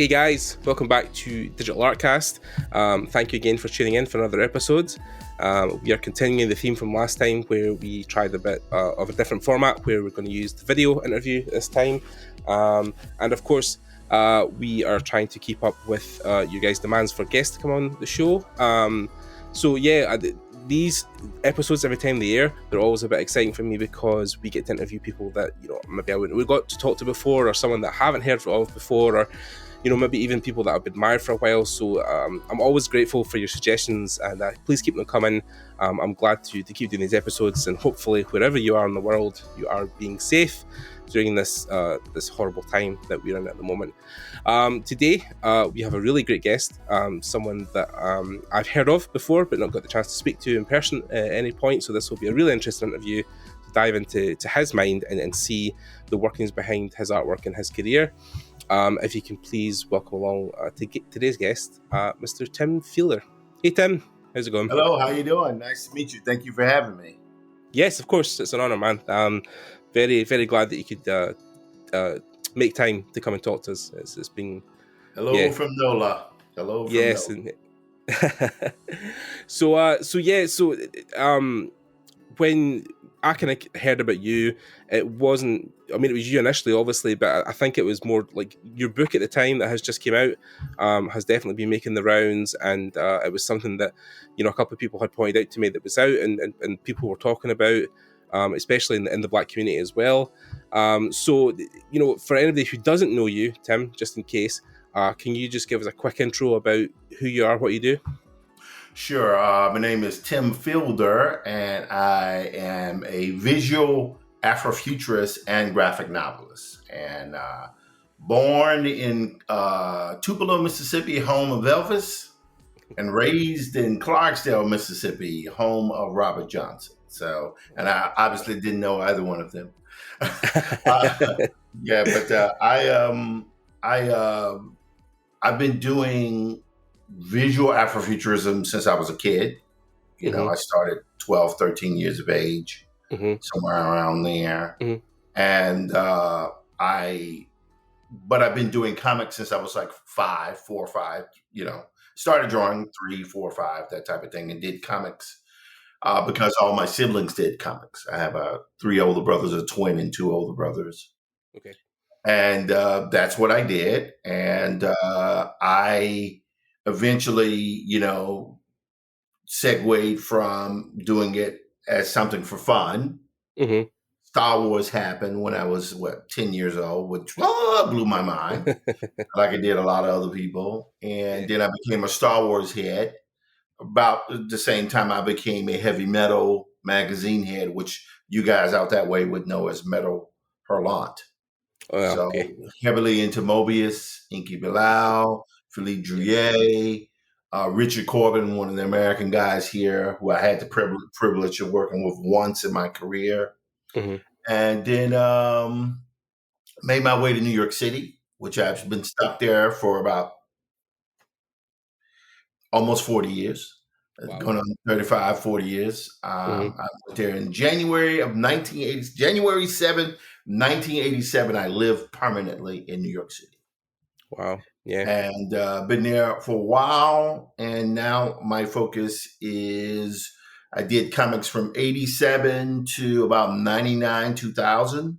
Hey guys, welcome back to Digital Artcast. Thank you again for tuning in for another episode. We are continuing the theme from last time where we tried a bit of a different format where we're going to use the video interview this time. And of course, we are trying to keep up with you guys' demands for guests to come on the show. These episodes every time they air, they're always a bit exciting for me because we get to interview people that, maybe we got to talk to before, or someone that I haven't heard of before, or maybe even people that I've admired for a while. So I'm always grateful for your suggestions, and please keep them coming. I'm glad to keep doing these episodes, and hopefully wherever you are in the world, you are being safe during this horrible time that we're in at the moment. Today, we have a really great guest, someone that I've heard of before, but not got the chance to speak to in person at any point. So this will be a really interesting interview to dive into his mind and see the workings behind his artwork and his career. If you can please welcome along today's guest, Mr. Tim Fielder. Hey Tim, how's it going? Hello, how you doing? Nice to meet you. Thank you for having me. Yes, of course, it's an honor, man. Very, very glad that you could make time to come and talk to us. It's been from NOLA. Hello from yes, NOLA. When I kind of heard about you, it wasn't, I mean, it was you initially, obviously, but I think it was more like your book at the time that has just came out has definitely been making the rounds, and it was something that, a couple of people had pointed out to me that was out and people were talking about, especially in the Black community as well. So, for anybody who doesn't know you, Tim, just in case, can you just give us a quick intro about who you are, what you do? Sure. My name is Tim Fielder, and I am a visual Afrofuturist and graphic novelist. And born in Tupelo, Mississippi, home of Elvis, and raised in Clarksdale, Mississippi, home of Robert Johnson. So, and I obviously didn't know either one of them. I've been doing visual Afrofuturism since I was a kid. I started 12, 13 years of age, somewhere around there. And but I've been doing comics since I was like 4 or 5, started drawing 3, 4, 5, that type of thing, and did comics because all my siblings did comics. I have 3 older brothers, a twin, and 2 older brothers. Okay. And that's what I did. And I eventually, segued from doing it as something for fun. Star Wars happened when I was 10 years old, which blew my mind, like it did a lot of other people. And then I became a Star Wars head. About the same time I became a heavy metal magazine head, which you guys out that way would know as Metal Hurlant. So heavily into Mobius, Inky Bilal, Philippe Drouillet, Richard Corbin, one of the American guys here who I had the privilege of working with once in my career. And then made my way to New York City, which I've been stuck there for about almost 40 years. Wow. Going on 35, 40 years. I went there in January 7th, 1987. I lived permanently in New York City. Wow. Yeah. And been there for a while. And now my focus is, I did comics from 87 to about 99, 2000.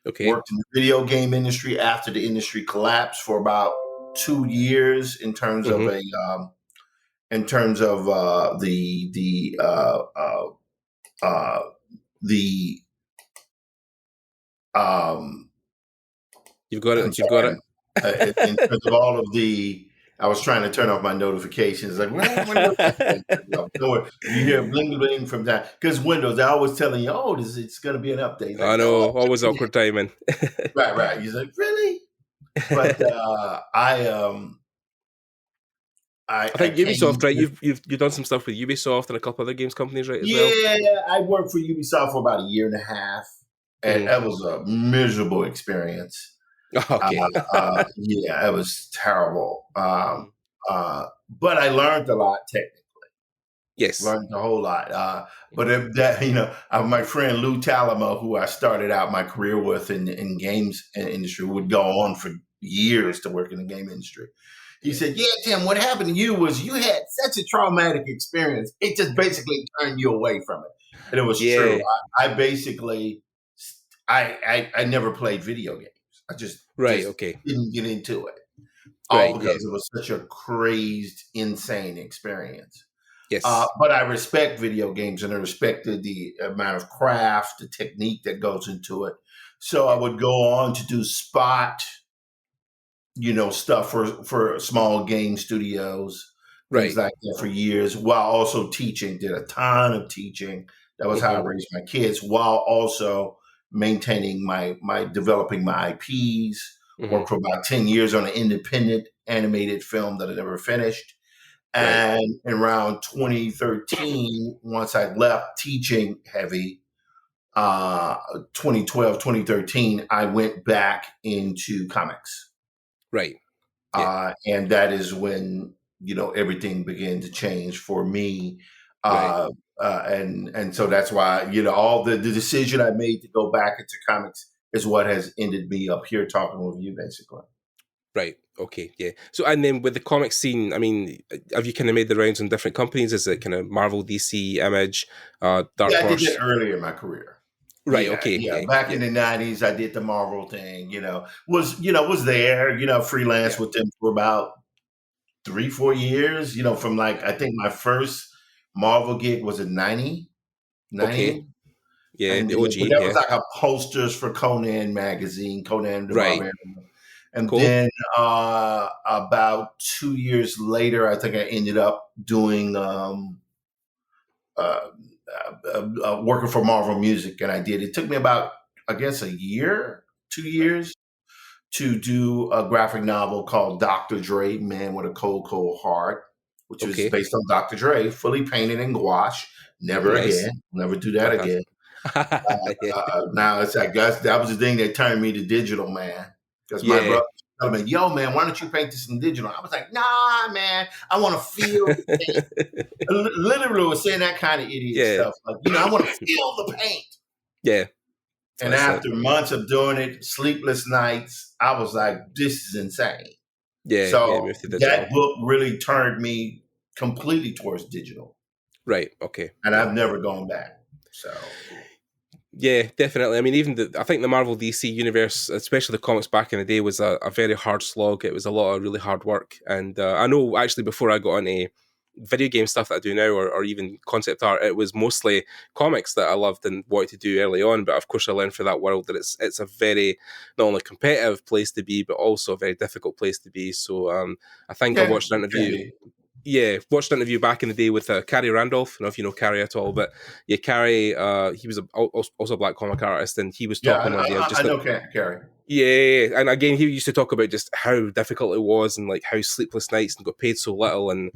Okay. Worked in the video game industry after the industry collapsed for about 2 years in terms of You've got it. In terms of all of I was trying to turn off my notifications. Like, you hear bling bling from that because Windows. They're always telling you, "Oh, it's going to be an update." Like, I know, always awkward timing. Right. You're like, really? But I think Ubisoft, right? You've done some stuff with Ubisoft and a couple other games companies, right? As well. Yeah, I worked for Ubisoft for about 1.5 years, and that was a miserable experience. Okay. It was terrible. But I learned a lot technically. Yes. Learned a whole lot. But if that, my friend Lou Talamo, who I started out my career with in games industry, would go on for years to work in the game industry. He said, "Yeah, Tim, what happened to you was you had such a traumatic experience. It just basically turned you away from it." And it was true. Yeah. I basically, I never played video games. I just Right. Okay. didn't get into it, all Right. Yeah. because it was such a crazed, insane experience. Yes. But I respect video games, and I respected the amount of craft, the technique that goes into it. So I would go on to do spot, stuff for small game studios, things Right. like that for years, while also teaching. Did a ton of teaching. That was how I raised my kids, while also maintaining my developing my IPs. Worked for about 10 years on an independent animated film that I never finished. Right. And around 2013, once I left teaching heavy, 2012, 2013, I went back into comics. Right. Yeah. And that is when, everything began to change for me. Right. And so that's why, all the decision I made to go back into comics is what has ended me up here talking with you, basically. Right. Okay. Yeah. So, and then with the comic scene, I mean, have you kind of made the rounds on different companies? Is it kind of Marvel, DC, Image, Dark Yeah, I did Horse? that earlier in my career. Right. Yeah, Okay. yeah. Yeah. Back Yeah. in the 90s, I did the Marvel thing, was there, freelance Yeah. with them for about 3-4 years, from like, I think my first Marvel gig was in 90, Okay. 90. Yeah. And The then, but OG. that was Yeah. like a posters for Conan magazine, Conan the Right. Barbarian. And Cool. then about 2 years later, I think I ended up doing working for Marvel Music, and I did. It took me about, I guess, a year, 2 years to do a graphic novel called Dr. Dre, Man with a Cold, Cold Heart, which was Okay. based on Dr. Dre, fully painted in gouache. Never Nice. again. Never do that again. Fantastic. Yeah. Now I guess that was the thing that turned me to digital, man. Because my Yeah. brother told me, "Yo, man, why don't you paint this in digital?" I was like, "Nah, man, I want to feel the paint." I literally was saying that kind of idiot Yeah. stuff. Like, I want to feel the paint. Yeah. And That's after months of doing it, sleepless nights, I was like, "This is insane." yeah. Yeah. So Move to digital. that book really turned me completely towards digital, Right. Okay. and Yeah. I've never gone back. So. Yeah, definitely. I mean, even I think the Marvel DC universe, especially the comics back in the day, was a very hard slog. It was a lot of really hard work. And I know actually before I got into video game stuff that I do now, or even concept art, it was mostly comics that I loved and wanted to do early on. But of course, I learned for that world that it's a very not only competitive place to be, but also a very difficult place to be. So I think I Yeah, watched an interview. Candy. Yeah, watched an interview back in the day with Carrie Randolph. I don't know if you know Carrie at all, but yeah, Carrie, he was also a black comic artist, and he was Yeah, talking one day of I just know Carrie. yeah, and again, he used to talk about just how difficult it was and like how sleepless nights and got paid so little, and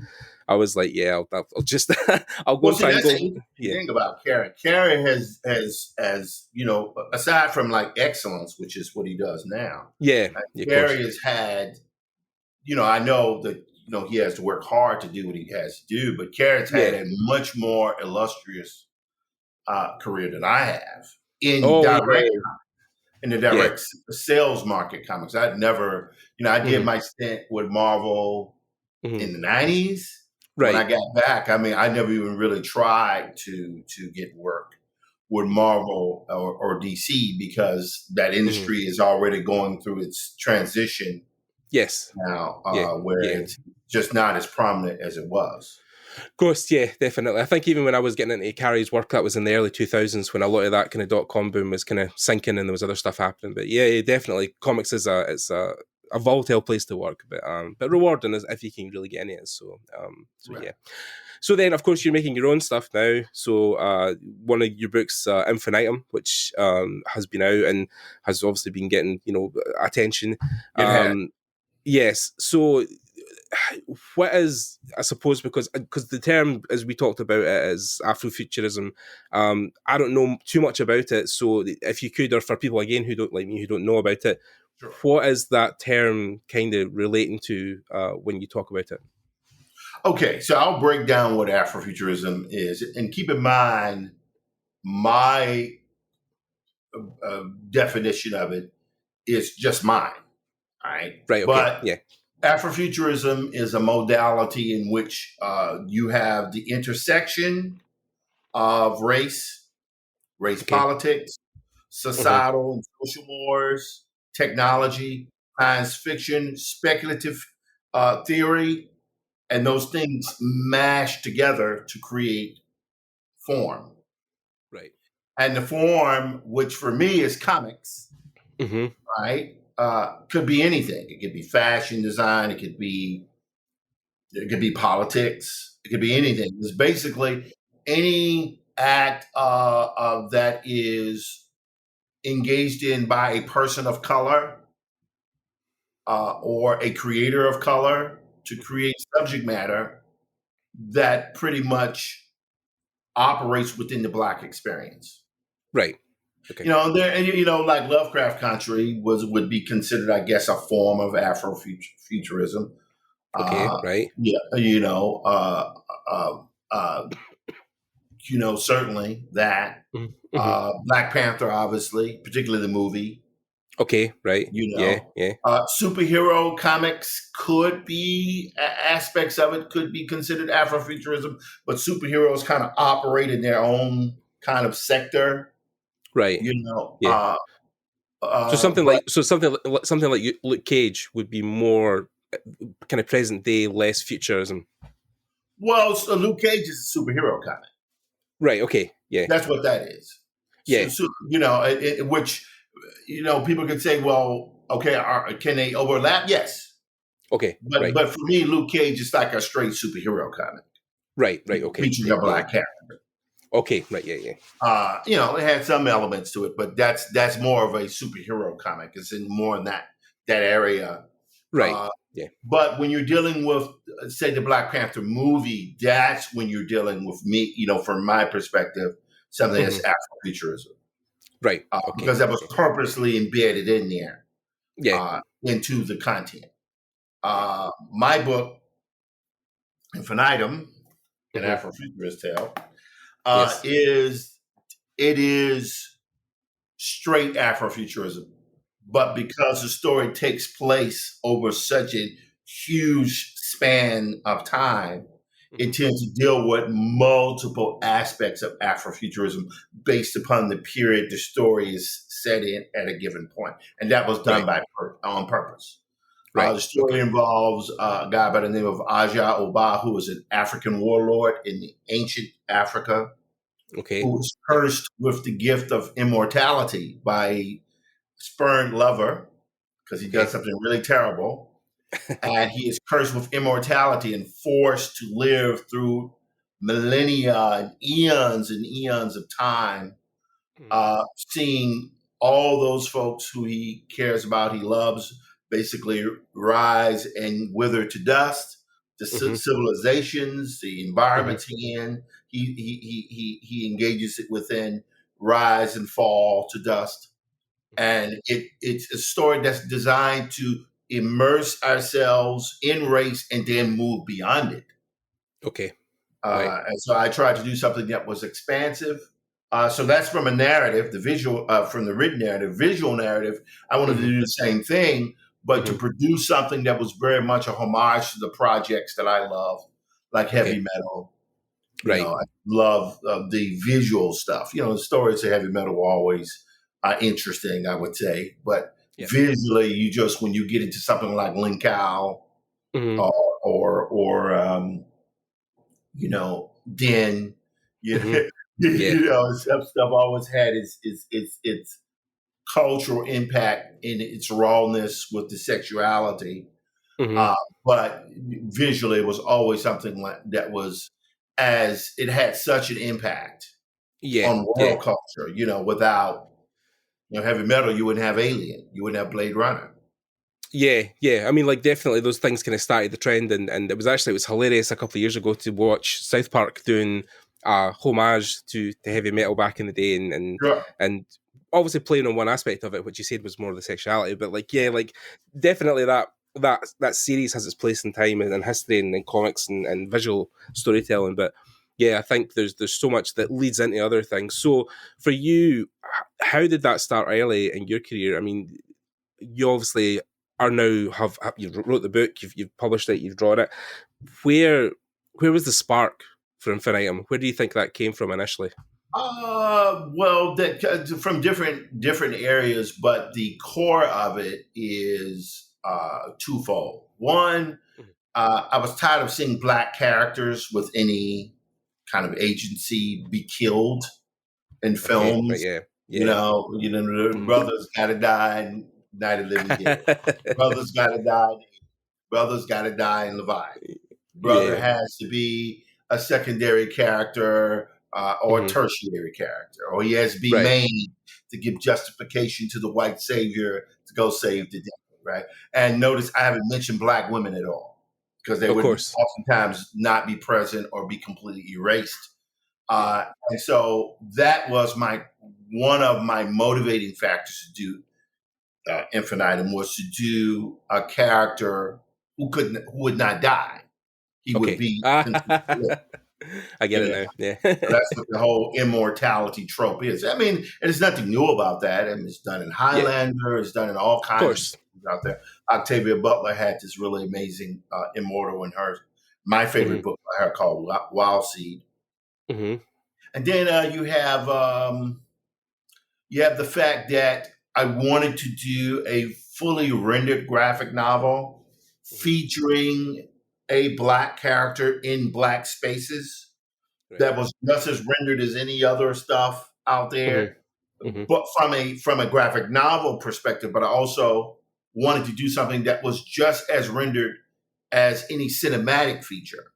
I was like, yeah, I'll just I'll go Well, and see, try and that's the go, interesting yeah, thing about Carrie. Carrie has aside from like excellence, which is what he does now. yeah, yeah, of course, Carrie has had, I know that he has to work hard to do what he has to do, but Carrie's had yeah, a much more illustrious career than I have in oh direct yeah, in the yeah, direct sales market comics. I'd never, I did mm-hmm, my stint with Marvel mm-hmm, in the 90s. When I right, got back, I mean, I never even really tried to get work with Marvel or DC because that mm-hmm, industry is already going through its transition yes, now, yeah, where yeah. it's just not as prominent as it was. Of course, yeah, definitely. I think even when I was getting into Carrie's work, that was in the early 2000s when a lot of that kind of dot-com boom was kind of sinking and there was other stuff happening. But yeah, definitely, comics is a volatile place to work, but rewarding if you can really get into it. So Right. yeah. So then, of course, you're making your own stuff now. So one of your books, Infinitum, which has been out and has obviously been getting attention. It had. Yes. So what is, I suppose, because the term, as we talked about it, is Afrofuturism. I don't know too much about it, so if you could, or for people again who don't like me, who don't know about it, Sure. what is that term kind of relating to when you talk about it? Okay, so I'll break down what Afrofuturism is, and keep in mind my definition of it is just mine. All right, Right. Okay. but Yeah. Afrofuturism is a modality in which you have the intersection of race politics, societal and social wars, technology, science fiction, speculative theory, and those things mash together to create form. Right. And the form, which for me is comics, right, could be anything. It could be fashion design. It could be politics. It could be anything. It's basically any act that is engaged in by a person of color or a creator of color to create subject matter that pretty much operates within the Black experience. Right. Okay. Like Lovecraft Country would be considered, I guess, a form of Afrofuturism. Okay. Right. Yeah. Certainly that. Black Panther, obviously, particularly the movie. Okay. Right. Yeah. Superhero comics could be aspects of it could be considered Afrofuturism, but superheroes kind of operate in their own kind of sector. Right. Yeah. So something like Luke Cage would be more kind of present day, less futurism. Well, so Luke Cage is a superhero comic. Right. Okay. Yeah. That's what that is. Yeah. So which people could say, well, okay, can they overlap? Yes. Okay. But for me, Luke Cage is like a straight superhero comic. Right. Okay. Featuring a Black character. Okay. Right. Yeah. It had some elements to it, but that's more of a superhero comic. It's more in that area. Right. Yeah. But when you're dealing with, say, the Black Panther movie, that's when you're dealing with me, from my perspective, something that's Afrofuturism. Right. Because that was purposely embedded in there. Yeah. Into the content. My book, Infinitum, an Afrofuturist tale, is straight Afrofuturism. But because the story takes place over such a huge span of time, it tends to deal with multiple aspects of Afrofuturism based upon the period the story is set in at a given point. And that was done on purpose. Right. The story involves a guy by the name of Aja Oba, who was an African warlord in the ancient Africa, who was cursed with the gift of immortality by a spurned lover because he does something really terrible. And he is cursed with immortality and forced to live through millennia and eons of time, seeing all those folks who he cares about, he loves, basically rise and wither to dust. The civilizations, the environments he engages it within, rise and fall to dust. And it's a story that's designed to immerse ourselves in race and then move beyond it. Okay. And so I tried to do something that was expansive. So that's from a narrative, the visual, from the written narrative, visual narrative. I wanted to do the same thing, but to produce something that was very much a homage to the projects that I love, like heavy metal. I love the visual stuff. The stories of heavy metal were always interesting, I would say. But visually, when you get into something like Linkau or Den, stuff always had its cultural impact in its rawness with the sexuality. But visually, it was always something like that as it had such an impact on world culture. Without heavy metal, you wouldn't have Alien, you wouldn't have Blade Runner. Yeah. I mean, like, definitely those things kind of started the trend, and it was hilarious a couple of years ago to watch South Park doing a homage to heavy metal back in the day, and obviously playing on one aspect of it, which you said was more of the sexuality, but definitely that that series has its place in time and history and comics and visual storytelling. But yeah, I think there's so much that leads into other things. So for you, how did that start early in your career? I mean, you obviously are now you wrote the book, you've published it, you've drawn it. Where was the spark for Infinitum? Where do you think that came from initially? Well, that from different areas, but the core of it is twofold. One, I was tired of seeing Black characters with any kind of agency be killed in Okay, right, films. yeah. The Mm. brothers got to die in Night of the Living Dead. Brothers got to die. Brothers got to die in Leviathan. Brother Yeah. has to be a secondary character or a tertiary character, or he has to be Right. main to give justification to the white savior to go save the day, right? And notice I haven't mentioned Black women at all because they Of would course. oftentimes not be present or be completely erased. Yeah. And so that was one of my motivating factors to do Infinitum, was to do a character who would not die. He would Okay. be. I get it now. Yeah. So that's what the whole immortality trope is. I mean, there's nothing new about that. I mean, it's done in Highlander. It's done in all kinds of things out there. Octavia Butler had this really amazing immortal in my favorite book by her called Wild Seed. Mm-hmm. And then you have the fact that I wanted to do a fully rendered graphic novel featuring a Black character in Black spaces that was just as rendered as any other stuff out there, but from a graphic novel perspective. But I also wanted to do something that was just as rendered as any cinematic feature.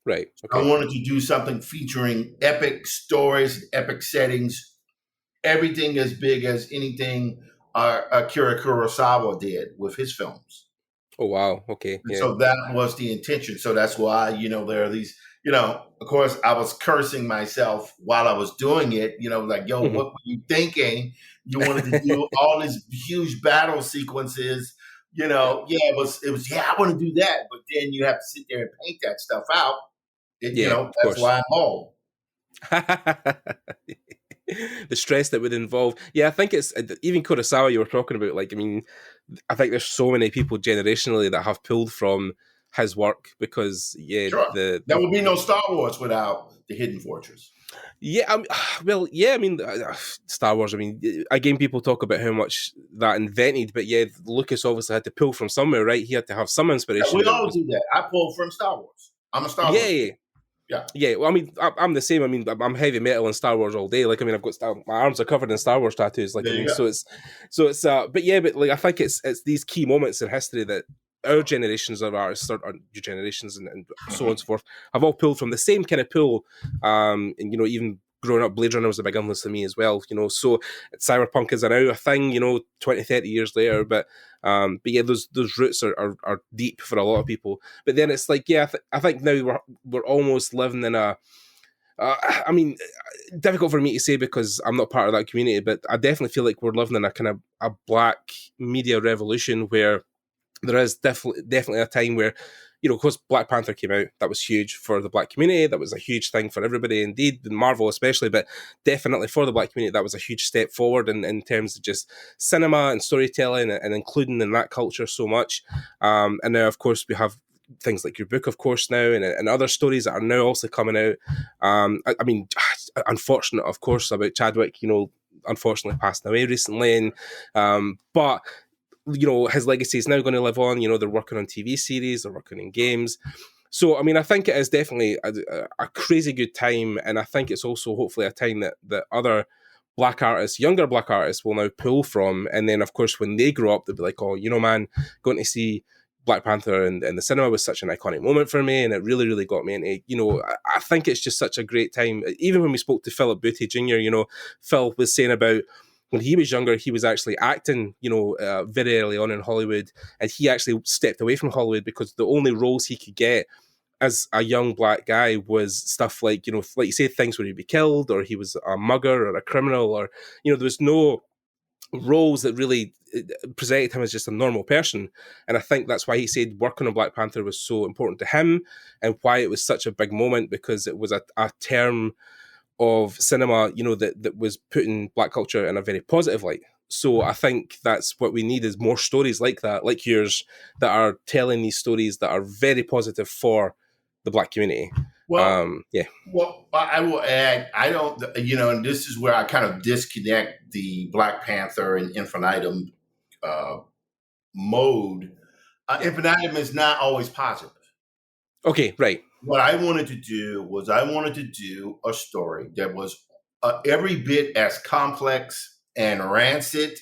Right. Okay. I wanted to do something featuring epic stories, epic settings, everything as big as anything Akira Kurosawa did with his films. Oh, wow. Okay. Yeah. So that was the intention. So that's why, there are these, of course, I was cursing myself while I was doing it, like, yo, what were you thinking? You wanted to do all these huge battle sequences, it was, I want to do that. But then you have to sit there and paint that stuff out. That's why I'm home. The stress that would involve. Yeah, I think it's even Kurosawa you were talking about. Like, I mean, I think there's so many people generationally that have pulled from his work because, there would be no Star Wars without the Hidden Fortress. Yeah, I mean, Star Wars. I mean, again, people talk about how much that invented, but yeah, Lucas obviously had to pull from somewhere, right? He had to have some inspiration. Yeah, we all do that. I pull from Star Wars. I'm a Star Wars. Yeah. Well, I mean, I'm the same. I mean, I'm heavy metal and Star Wars all day. Like, I mean, I've got my arms are covered in Star Wars tattoos. Like, I mean, so it's. But like, I think it's these key moments in history that our generations of artists, or your generations, and so on and so forth, have all pulled from the same kind of pool. And even growing up, Blade Runner was a big influence to me as well. So cyberpunk is now a thing. 20, 30 years later, but yeah, those roots are deep for a lot of people. But then it's like, yeah, I think now we're almost living in a. I mean, difficult for me to say because I'm not part of that community, but I definitely feel like we're living in a kind of a Black media revolution where there is definitely a time where, of course, Black Panther came out. That was huge for the Black community. That was a huge thing for everybody, indeed, Marvel especially, but definitely for the Black community, that was a huge step forward in terms of just cinema and storytelling and including in that culture so much. And now, of course, we have things like your book, of course, now, and other stories that are now also coming out. I mean, unfortunate, of course, about Chadwick, unfortunately passed away recently, but his legacy is now going to live on. They're working on TV series, they're working in games. So, I mean, I think it is definitely a crazy good time. And I think it's also hopefully a time that other Black artists, younger Black artists, will now pull from. And then, of course, when they grow up, they'll be like, oh, man, going to see Black Panther and the cinema was such an iconic moment for me. And it really, really got me into, I think it's just such a great time. Even when we spoke to Philip Booty Jr., Phil was saying about, when he was younger, he was actually acting, very early on in Hollywood, and he actually stepped away from Hollywood because the only roles he could get as a young Black guy was stuff like, like you say, things where he'd be killed, or he was a mugger or a criminal, or, there was no roles that really presented him as just a normal person. And I think that's why he said working on Black Panther was so important to him, and why it was such a big moment, because it was a term of cinema, that was putting Black culture in a very positive light. So I think that's what we need, is more stories like that, like yours, that are telling these stories that are very positive for the Black community. Well, Yeah. Well, I will add, I don't, and this is where I kind of disconnect the Black Panther and Infinitum mode. Infinitum is not always positive. Okay, right. What I wanted to do was a story that was every bit as complex and rancid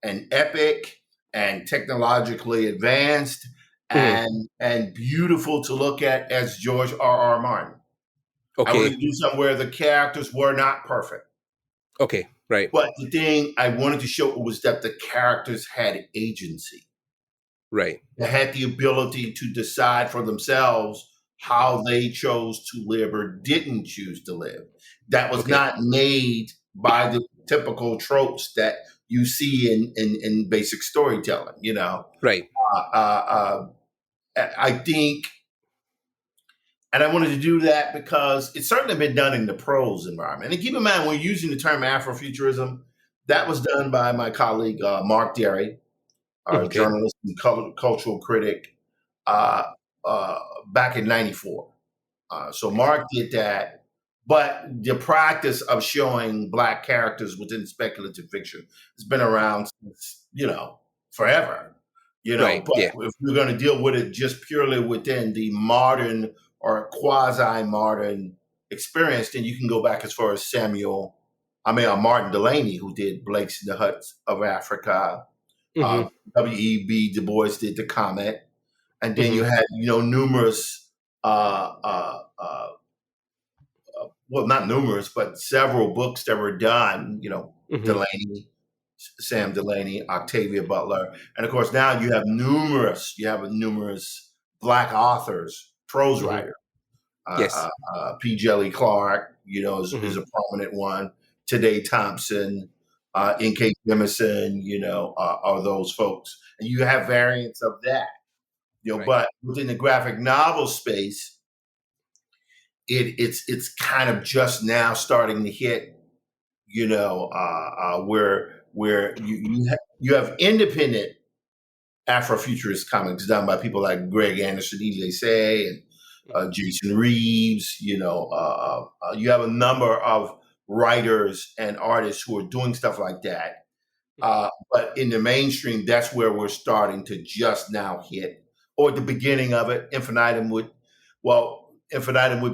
and epic and technologically advanced and beautiful to look at as George R. Martin. I wanted Okay. to do something where the characters were not perfect. Okay, right. But the thing I wanted to show was that the characters had agency. Right. They had the ability to decide for themselves how they chose to live or didn't choose to live. That was not made by the typical tropes that you see in basic storytelling, Right. I think, and I wanted to do that because it's certainly been done in the prose environment. And keep in mind, we're using the term Afrofuturism. That was done by my colleague, Mark Derry, our journalist and cultural critic, back in '94. So Mark did that. But the practice of showing Black characters within speculative fiction has been around since, forever. Right, But yeah. if we're going to deal with it just purely within the modern or quasi-modern experience, then you can go back as far as Martin Delany, who did Blake's in the Huts of Africa. W.E.B. Du Bois did The Comet. And then you had, numerous, well, not numerous, but several books that were done, Delany, Sam Delany, Octavia Butler. And of course, now you have numerous Black authors, prose writers. Yes. P. Jelly Clark, is a prominent one. Today Thompson, N.K. Jemisin, are those folks. And you have variants of that. But within the graphic novel space, it's kind of just now starting to hit, where you have independent Afrofuturist comics done by people like Greg Anderson, Ely Say, and Jason Reeves. You have a number of writers and artists who are doing stuff like that. But in the mainstream, that's where we're starting to just now hit, or at the beginning of it. Infinitum would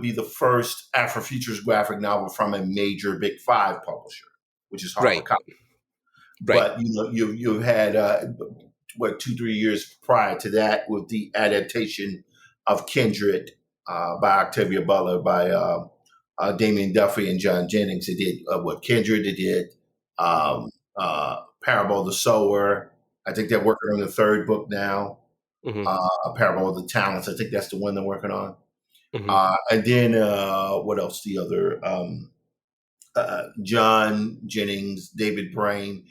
be the first Afrofuturist graphic novel from a major Big Five publisher, which is HarperCollins. But you've had 2-3 years prior to that with the adaptation of Kindred by Octavia Butler, by Damian Duffy and John Jennings. They did Kindred. They did Parable of the Sower. I think they're working on the third book now. Parable of the Talents. I think that's the one they're working on. And then what else? The other John Jennings, David Brain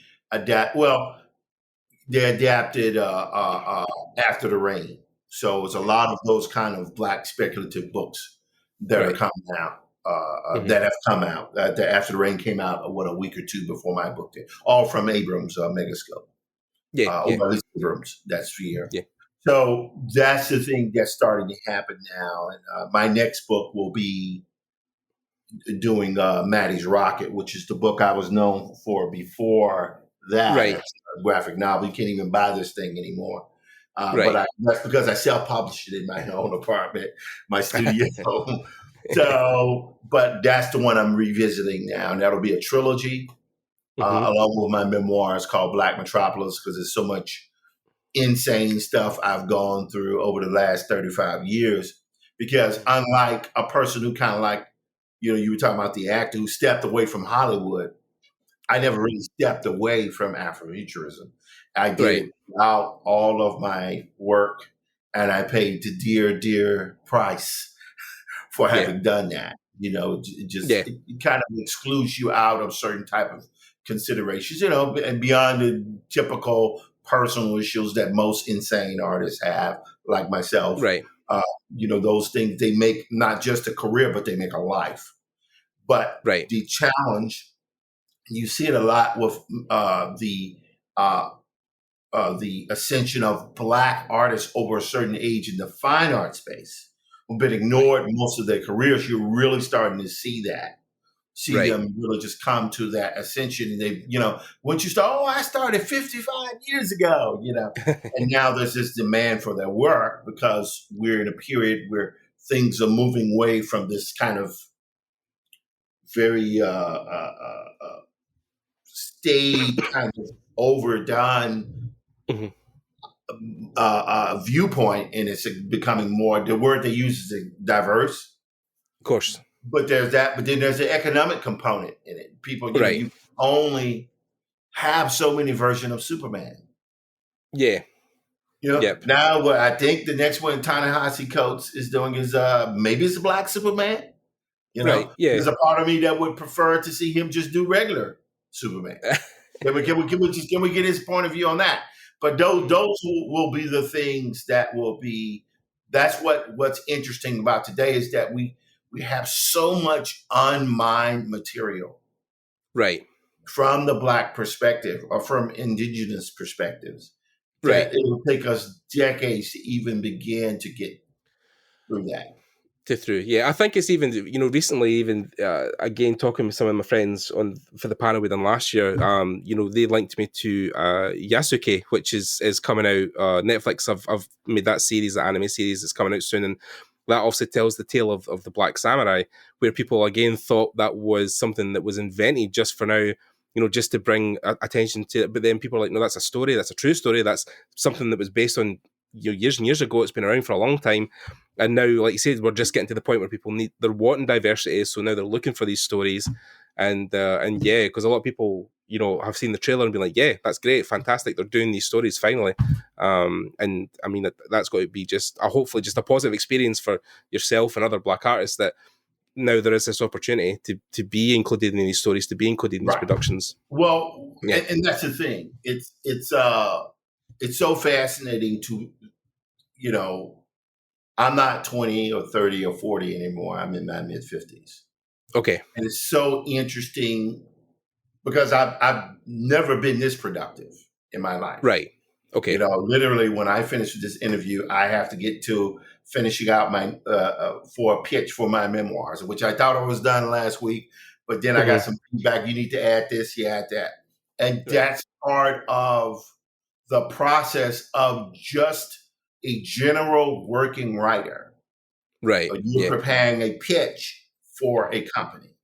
they adapted After the Rain. So it's a lot of those kind of Black speculative books that are coming out. That have come out. After the Rain came out, a week or two before my book did. All from Abrams, Megascope. At least Abrams, that's Sphere. Yeah. So that's the thing that's starting to happen now. And my next book will be doing Maddie's Rocket, which is the book I was known for before that. Right. It's a graphic novel. You can't even buy this thing anymore. But that's because I self-published it in my own apartment, my studio. So, but that's the one I'm revisiting now. And that'll be a trilogy along with my memoirs called Black Metropolis, because there's so much insane stuff I've gone through over the last 35 years. Because unlike a person who kind of like, you were talking about the actor who stepped away from Hollywood, I never really stepped away from Afrofuturism. I did it out all of my work, and I paid the dear, dear price for having done that. It kind of excludes you out of certain type of considerations, and beyond the typical personal issues that most insane artists have, like myself. Right. Those things, they make not just a career, but they make a life. But Right. the challenge, you see it a lot with the ascension of Black artists over a certain age in the fine art space who've been ignored most of their careers. You're really starting to see that. Them really just come to that ascension. And they, once you start, I started 55 years ago, and now there's this demand for their work because we're in a period where things are moving away from this kind of very staid, kind of overdone viewpoint, and it's becoming more, the word they use is diverse. Of course. But there's that, but then there's the economic component in it. People, you only have so many versions of Superman. Yeah. Yep. Now what I think the next one Ta-Nehisi Coates is doing is maybe it's a Black Superman. There's a part of me that would prefer to see him just do regular Superman. Can we get his point of view on that? But those will be the things that will be. That's what's interesting about today is that we have so much unmined material, right, from the Black perspective or from indigenous perspectives. That it will take us decades to even begin to get through that. Yeah, I think it's even, recently, even again, talking with some of my friends for the panel we done last year, they linked me to Yasuke, which is coming out. Netflix have made that series, the anime series, is coming out soon, and that also tells the tale of the Black Samurai, where people again thought that was something that was invented just for now, just to bring attention to it. But then people are like, no, that's a story, that's a true story, that's something that was based on years and years ago. It's been around for a long time. And now, like you said, we're just getting to the point where they're wanting diversity, so now they're looking for these stories, and because a lot of people, have seen the trailer and been like, yeah, that's great, fantastic, they're doing these stories finally, and I mean that's got to be just hopefully just a positive experience for yourself and other Black artists, that now there is this opportunity to be included in these stories, to be included in these productions. Well, and that's the thing. It's so fascinating to, I'm not 20 or 30 or 40 anymore. I'm in my mid-50s. Okay. And it's so interesting because I've never been this productive in my life. Right. Okay. Literally when I finish this interview, I have to get to finishing out my for a pitch for my memoirs, which I thought I was done last week. But then I got some feedback. You need to add this, you add that. And that's part of the process of just a general working writer. Right. You're preparing a pitch for a company.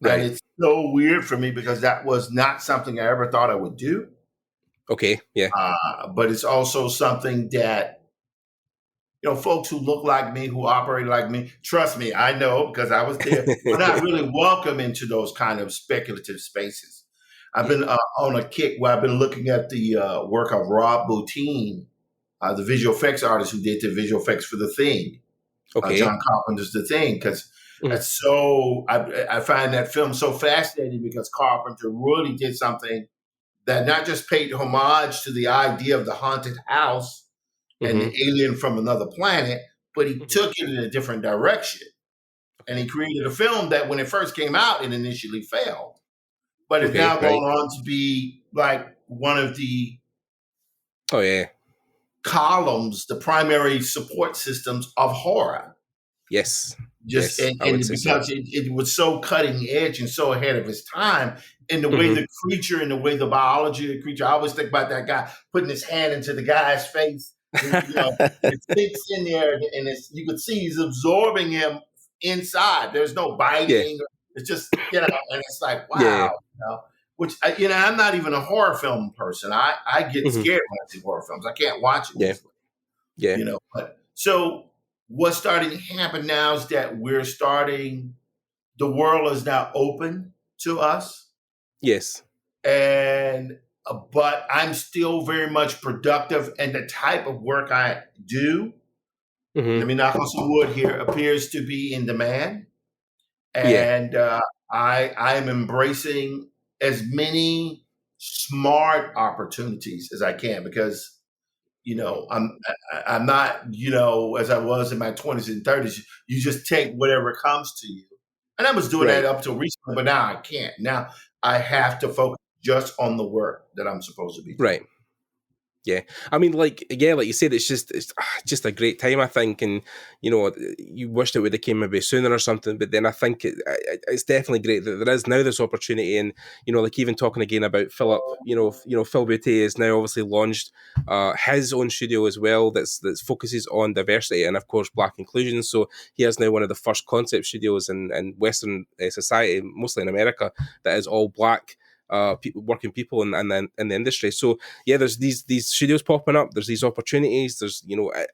Right. And it's so weird for me because that was not something I ever thought I would do. Okay. Yeah. But it's also something that, folks who look like me, who operate like me, trust me, I know because I was there, are not really welcome into those kind of speculative spaces. I've been on a kick where I've been looking at the work of Rob Bottin, the visual effects artist who did the visual effects for The Thing. Okay. John Carpenter's The Thing, because that's so, I find that film so fascinating because Carpenter really did something that not just paid homage to the idea of the haunted house and the alien from another planet, but he took it in a different direction. And he created a film that when it first came out, it initially failed. But it's now gone on to be like one of the columns, the primary support systems of horror. Yes. And because it was so cutting edge and so ahead of its time, in the way the creature and the way the biology of the creature, I always think about that guy putting his hand into the guy's face. And, it fits in there, and you could see he's absorbing him inside. There's no biting. Yeah. It's just, and it's like, wow. Yeah. Which, I'm not even a horror film person. I get scared when I see horror films. I can't watch it easily. Yeah. But so what's starting to happen now is that the world is now open to us. Yes. But I'm still very much productive, and the type of work I do, let me knock on some wood here, appears to be in demand. And I am embracing as many smart opportunities as I can, because I'm not, as I was in my 20s and 30s. You just take whatever comes to you. And I was doing that Right. up till recently, but now I can't. Now I have to focus just on the work that I'm supposed to be doing. Right. Yeah, I mean, like you said, it's just a great time, I think, and you wished it would have came maybe sooner or something. But then I think it's definitely great that there is now this opportunity, and like even talking again about Philip, Phil Boutte has now obviously launched his own studio as well that's focuses on diversity and of course Black inclusion. So he has now one of the first concept studios in Western society, mostly in America, that is all Black. Working people in the industry. So yeah, there's these studios popping up. There's these opportunities. There's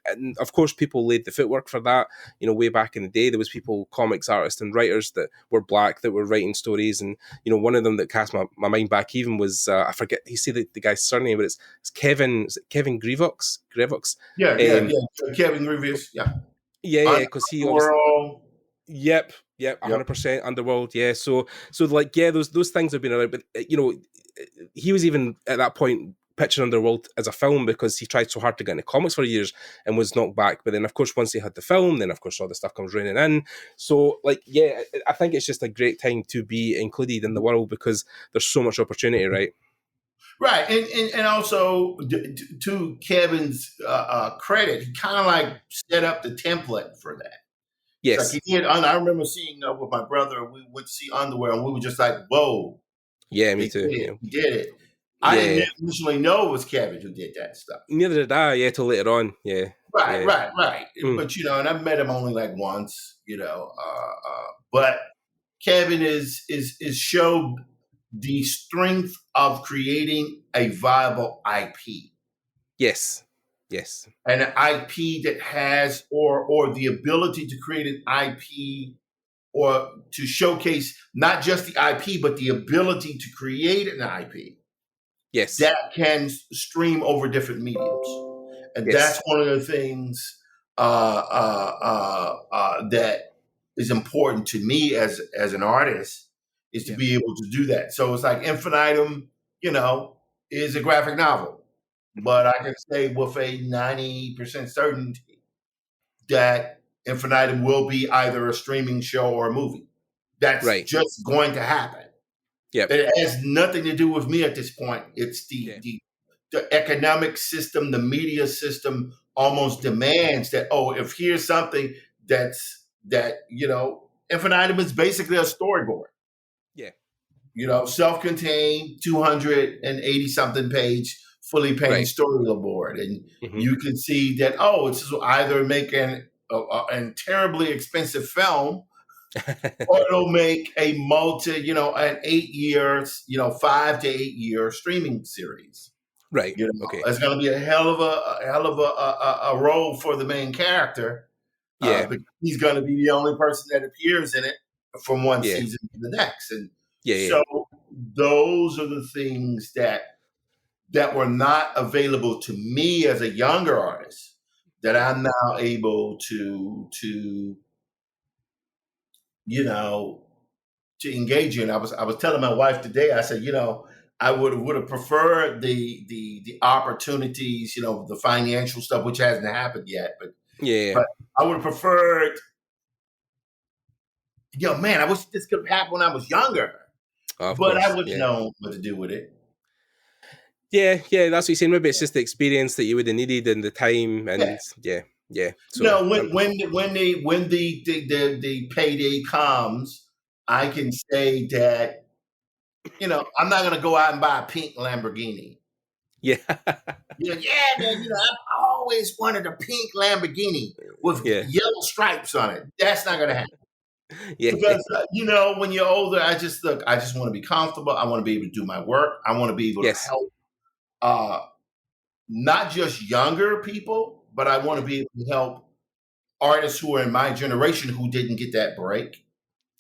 and of course people laid the footwork for that. Way back in the day, there was people, comics artists and writers that were Black that were writing stories. And one of them that cast my mind back even was I forget. He said the guy's surname, but it's Kevin. Is it Kevin Grevox? Yeah. Kevin Grievous. Yeah. Yeah, because he obviously. Yep, 100% Underworld. Yeah, so like those things have been around, but he was even at that point pitching Underworld as a film because he tried so hard to get into comics for years and was knocked back. But then of course once he had the film, then of course all the stuff comes raining in. So like I think it's just a great time to be included in the world because there's so much opportunity, right? Right, and also to Kevin's credit, he kind of like set up the template for that. Yes. Like he did. I remember seeing with my brother. We went to see Underwear, and we were just like, "Whoa!" Yeah, me too. He did it. I didn't initially know it was Kevin who did that stuff. Neither did I. Yeah, till later on. Yeah. Right. But and I've met him only like once. But Kevin is showed the strength of creating a viable IP. Yes. And an IP that has or the ability to create an IP or to showcase not just the IP, but the ability to create an IP. Yes. That can stream over different mediums. And that's one of the things that is important to me as an artist is to be able to do that. So it's like Infinitum, is a graphic novel. But I can say with a 90% certainty that Infinitum will be either a streaming show or a movie. That's just going to happen. Yep. It has nothing to do with me at this point. It's the economic system, the media system almost demands that, if here's something that Infinitum is basically a storyboard. Yeah. Self-contained, 280 something page, fully painted storyboard. And you can see that, it's either making a terribly expensive film or it'll make a an 8 years, 5 to 8 year streaming series. Right. It's going to be a hell of a role for the main character. Yeah. But he's going to be the only person that appears in it from one season to the next. And so those are the things that were not available to me as a younger artist that I'm now able to engage in. I was telling my wife today, I said, I would have preferred the opportunities, the financial stuff, which hasn't happened yet, but I would have preferred, man, I wish this could have happened when I was younger, but I wouldn't know what to do with it. Yeah, that's what you're saying. Maybe it's just the experience that you would have needed and the time, and So when the payday comes, I can say that I'm not gonna go out and buy a pink Lamborghini. Yeah. Man, I've always wanted a pink Lamborghini with yellow stripes on it. That's not gonna happen. Because when you're older, I just want to be comfortable. I want to be able to do my work. I want to be able to help not just younger people, but I want to be able to help artists who are in my generation who didn't get that break.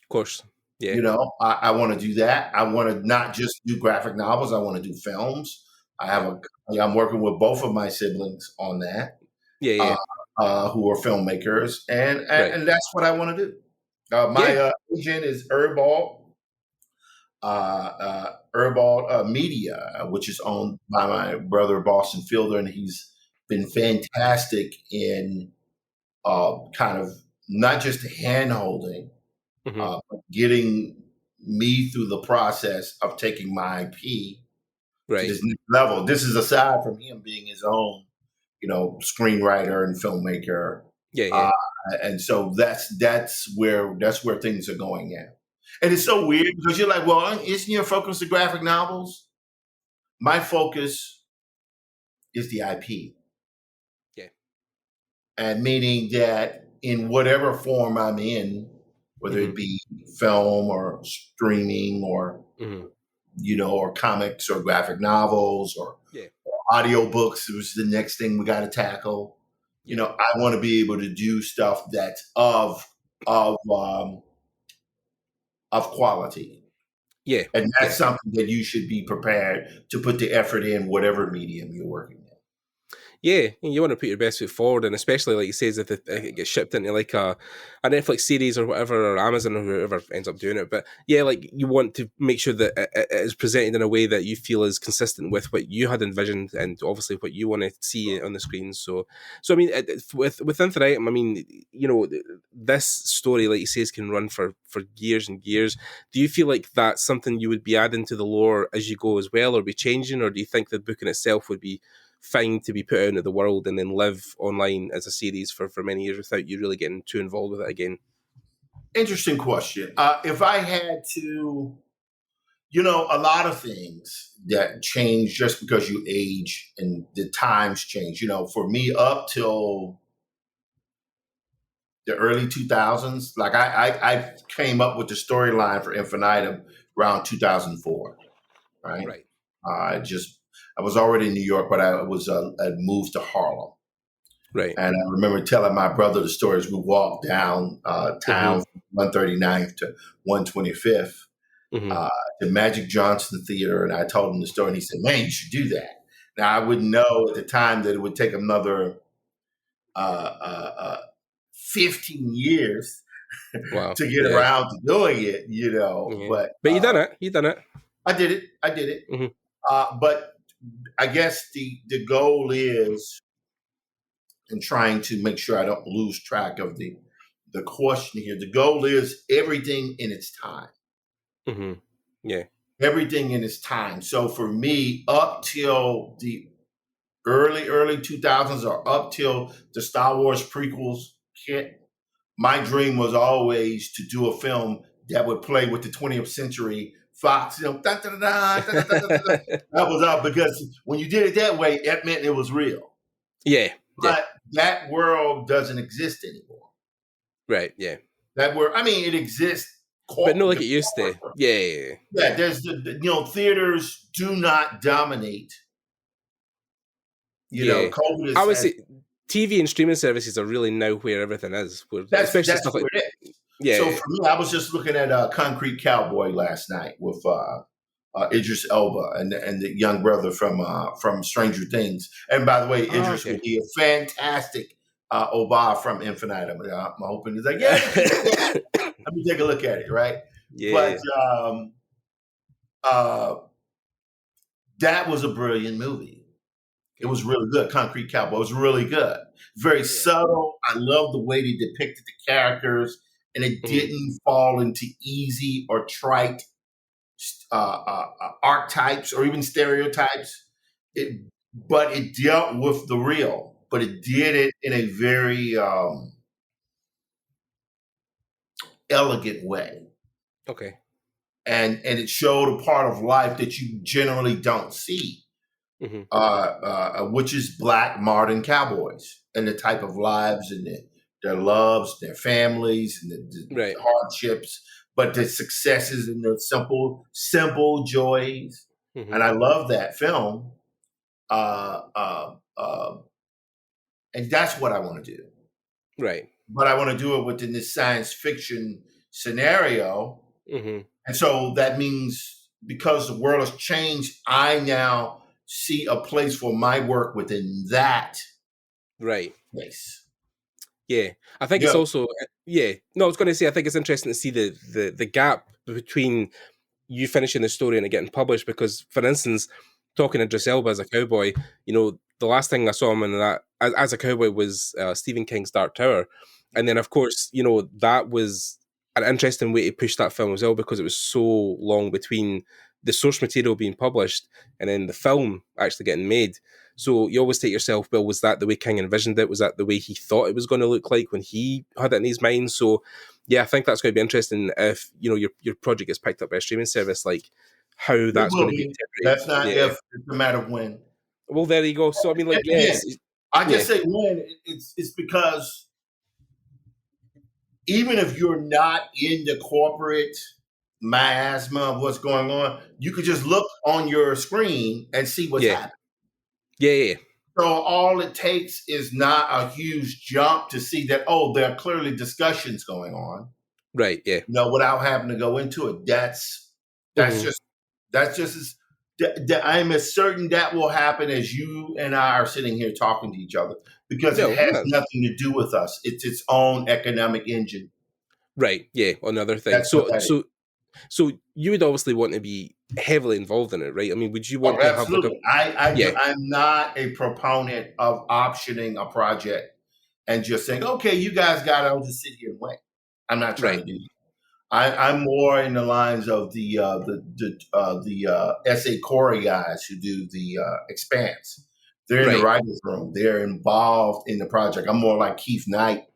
Of course. Yeah. I want to do that. I want to not just do graphic novels. I want to do films. I'm working with both of my siblings on that. Yeah. Who are filmmakers, and that's what I want to do. My agent is Herbal. Herbal Media, which is owned by my brother Boston Fielder, and he's been fantastic in kind of not just hand holding, but getting me through the process of taking my IP to this next level. This is aside from him being his own, screenwriter and filmmaker. Yeah. And so that's where things are going now. And it's so weird because you're like, well, isn't your focus the graphic novels? My focus is the IP. Yeah. And meaning that in whatever form I'm in, whether it be film or streaming or, or comics or graphic novels or audiobooks, which is the next thing we got to tackle. I want to be able to do stuff that's of quality. Yeah. And that's something that you should be prepared to put the effort in, whatever medium you're working in. Yeah, you want to put your best foot forward, and especially like you say, if it gets shipped into like a Netflix series or whatever, or Amazon or whoever ends up doing it. But yeah, like you want to make sure that it is presented in a way that you feel is consistent with what you had envisioned, and obviously what you want to see on the screen. So I mean, with Infinitum, I mean, this story, like you say, can run for years and years. Do you feel like that's something you would be adding to the lore as you go as well, or be changing, or do you think the book in itself would be fine to be put out into the world and then live online as a series for many years without you really getting too involved with it again? Interesting question. If I had to, a lot of things that change just because you age and the times change. For me, up till the early 2000s, like I came up with the storyline for Infinitum around 2004, right? Right. I was already in New York, but I moved to Harlem. Right. And I remember telling my brother the stories. We walked down town from 139th to 125th to Magic Johnson Theater, and I told him the story, and he said, "Man, you should do that." Now, I wouldn't know at the time that it would take another 15 years to get around to doing it, But you done it. You done it. I did it. But I guess the goal is, and trying to make sure I don't lose track of the question here. The goal is everything in its time. Yeah. Everything in its time. So for me, up till the early 2000s or up till the Star Wars prequels hit, my dream was always to do a film that would play with the 20th century Fox. That was up, because when you did it that way, it meant it was real. Yeah. But that world doesn't exist anymore. Right, yeah. That world, I mean, it exists. But not like it used to. Yeah. There's theaters do not dominate. COVID is, I would say TV and streaming services are really now where everything is. That's stuff where it is. Yeah. So for me, I was just looking at Concrete Cowboy last night with Idris Elba and the young brother from Stranger Things. And by the way, Idris would be a fantastic Oba from Infinitum. I'm hoping he's like, let me take a look at it, right? Yeah. But that was a brilliant movie. It was really good. Concrete Cowboy was really good. Very subtle. I love the way they depicted the characters, and it didn't fall into easy or trite archetypes or even stereotypes. But it dealt with the real, but it did it in a very elegant way. Okay. And it showed a part of life that you generally don't see. Which is Black modern cowboys and the type of lives and their loves, their families, and the hardships, but the successes and the simple joys. And I love that film. And that's what I want to do. Right. But I want to do it within this science fiction scenario. And so that means, because the world has changed, I now see a place for my work within that place. Yeah, I think it's also no. I was going to say, I think it's interesting to see the gap between you finishing the story and it getting published. Because, for instance, talking to Idris Elba as a cowboy, you know, the last thing I saw him in that as a cowboy was Stephen King's Dark Tower, and then of course, you know, that was an interesting way to push that film as well, because it was so long between the source material being published and then the film actually getting made. So you always take yourself, well, was that the way King envisioned it? Was that the way he thought it was going to look like when he had it in his mind? So yeah, I think that's going to be interesting if, you know, your project gets picked up by a streaming service, like how that's going to be interpreted. That's not yeah. if, it's a matter of when. Well, there you go. So I mean, like, yes, I just say when. It's because even if you're not in the corporate miasma of what's going on, you could just look on your screen and see what's happening. Yeah. So all it takes is not a huge jump to see that, oh, there are clearly discussions going on. Right, yeah. You know, without having to go into it. That's just I'm as certain that will happen as you and I are sitting here talking to each other, because it has nothing to do with us. It's its own economic engine. Right, yeah, another thing. That's So you would obviously want to be heavily involved in it, right? I mean, would you want to have like I'm not a proponent of optioning a project and just saying, okay, you guys got it, I'll just sit here and wait. I'm not trying to do that. I'm more in the lines of the S.A. Corey guys who do the Expanse. They're in the writer's room. They're involved in the project. I'm more like Keith Knight,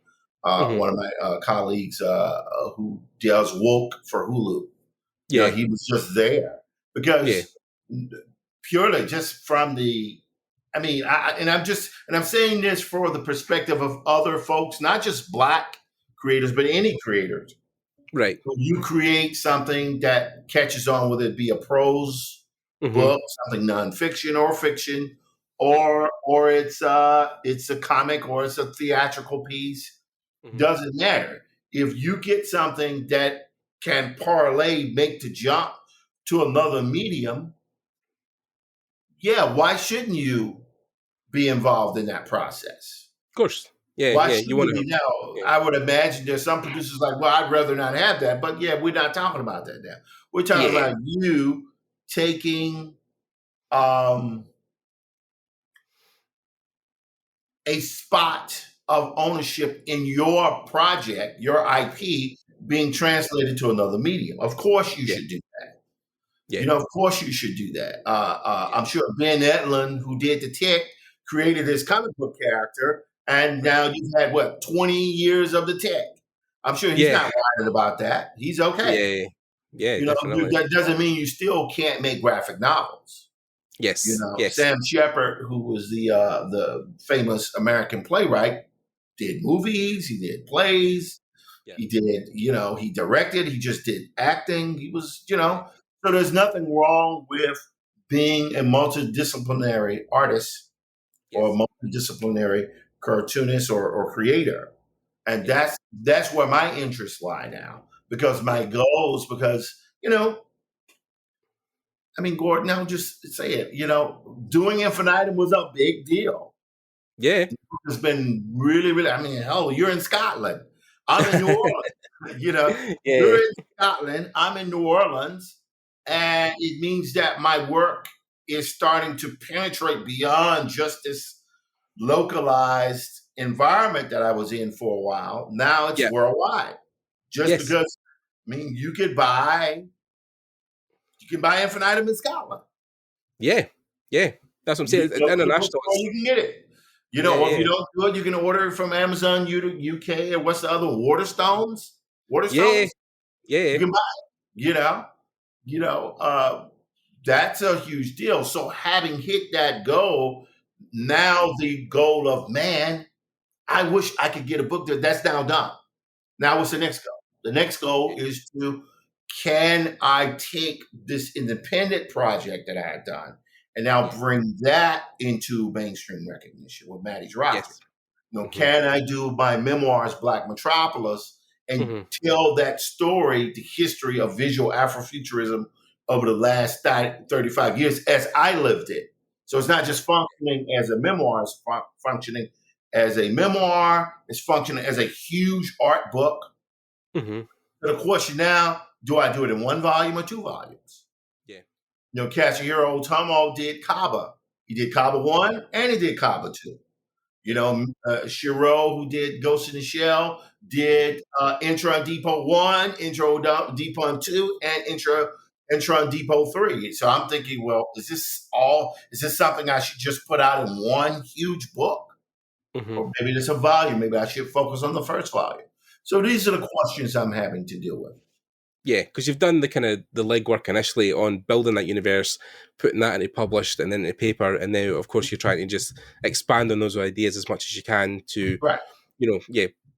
one of my colleagues who does Woke for Hulu. Yeah, you know, he was just there because purely just from the. I mean, I'm saying this for the perspective of other folks, not just Black creators, but any creators. Right. When you create something that catches on, whether it be a prose book, something nonfiction or fiction, or it's a comic or it's a theatrical piece, doesn't matter. If you get something that can parlay, make the jump to another medium, why shouldn't you be involved in that process? Of course. Yeah, why should you want to know? I would imagine there's some producers like, well, I'd rather not have that. But we're not talking about that now. We're talking about you taking a spot of ownership in your project, your IP, being translated to another medium. Of course you should do that. You know, of course you should do that. I'm sure Ben Edlund, who did The Tick, created his comic book character. And now you've had, 20 years of The Tick. I'm sure he's not whining about that. He's okay. Yeah, you know, that doesn't mean you still can't make graphic novels. Yes. You know, Sam Shepard, who was the famous American playwright, did movies, he did plays, he did, he directed, he just did acting. He was, so there's nothing wrong with being a multidisciplinary artist or multidisciplinary cartoonist or creator. And that's where my interests lie now, because my goals, Gordon, I'll just say it, doing Infinitum was a big deal. Yeah. It's been really, really, hell, you're in Scotland. I'm in New Orleans. You're in Scotland, I'm in New Orleans. And it means that my work is starting to penetrate beyond just this localized environment that I was in for a while. Now it's worldwide. Just because, you can buy Infinitum in Scotland. Yeah. That's what I'm saying. International. You can get it. If you don't do it, you can order it from Amazon UK, or what's the other, Waterstones? Yeah. You can buy it. That's a huge deal. So having hit that goal, now the goal of, man, I wish I could get a book that's now done. Now what's the next goal? The next goal is can I take this independent project that I had done and now bring that into mainstream recognition with Maddie's Rocket? Can I do my memoirs, Black Metropolis, and tell that story, the history of visual Afrofuturism over the last 35 years as I lived it? So it's not just functioning as a memoir, it's functioning as a memoir, it's functioning as a huge art book. But of course, now do I do it in 1 volume or 2 volumes? Yeah. You know, Katsuhiro Otomo did Kaba. He did Kaba 1 and he did Kaba 2. You know, Shiro, who did Ghost in the Shell, did Intro Depot 1, Intro Depot 2, and Intro Depot 3. So I'm thinking, well, is this something I should just put out in one huge book? Or maybe it's a volume. Maybe I should focus on the first volume. So these are the questions I'm having to deal with. Yeah, because you've done the kind of the legwork initially on building that universe, putting that into published and then into paper, and now of course you're trying to just expand on those ideas as much as you can to, Right.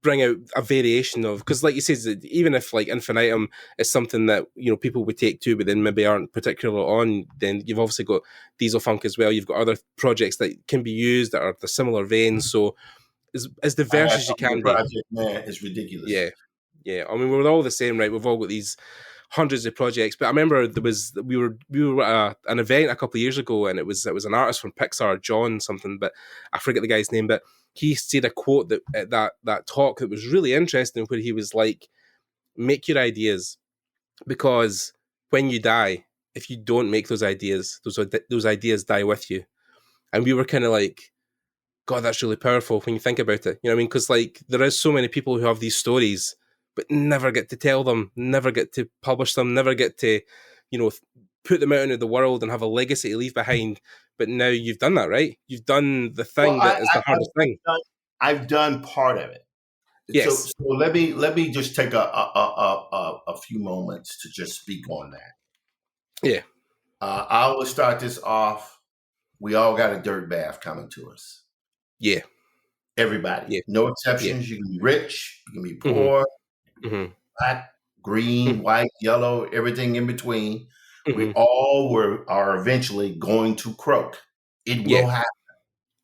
Bring out a variation of, because like you said, even if like Infinitum is something that people would take to, but then maybe aren't particular on, then you've obviously got Diesel Funk as well. You've got other projects that can be used that are the similar vein. So as diverse as you can be. Project, man, it's ridiculous. Yeah. I mean, we're all the same, right? We've all got these hundreds of projects. But I remember we were at an event a couple of years ago, and it was an artist from Pixar, John something, but I forget the guy's name. But he said a quote that talk that was really interesting, where he was like, "Make your ideas, because when you die, if you don't make those ideas, those ideas die with you." And we were kind of like, God, that's really powerful when you think about it. You know what I mean? Because like there is so many people who have these stories, but never get to tell them, never get to publish them, never get to, put them out into the world and have a legacy to leave behind. But now you've done that, right? You've done the thing that is the hardest thing. I've done part of it. Yes. So let me just take a few moments to just speak on that. Yeah. I will start this off. We all got a dirt bath coming to us. Yeah. Everybody. Yeah. No exceptions. Yeah. You can be rich. You can be poor. Black, green, white, yellow, everything in between. We all are eventually going to croak. It will happen.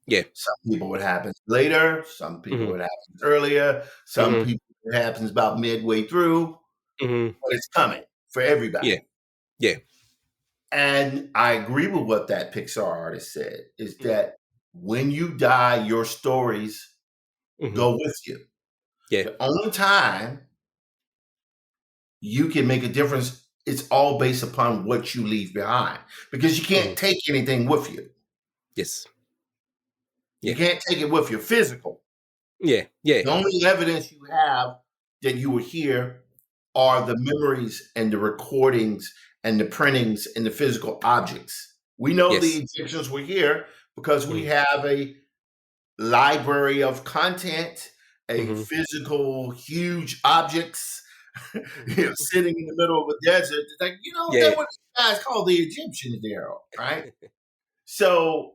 Yeah. Some people it happens later. Some people it happens earlier. Some people it happens about midway through. But it's coming for everybody. Yeah. Yeah. And I agree with what that Pixar artist said, is that when you die, your stories go with you. Yeah. The only time you can make a difference, it's all based upon what you leave behind, because you can't take anything with you. Yes. You can't take it with you, physical. Yeah. Yeah. The only evidence you have that you were here are the memories and the recordings and the printings and the physical objects. We know the Egyptians were here because we have a library of content, a physical, huge objects, sitting in the middle of a desert. It's like, that's what these guys call the Egyptians there, right? So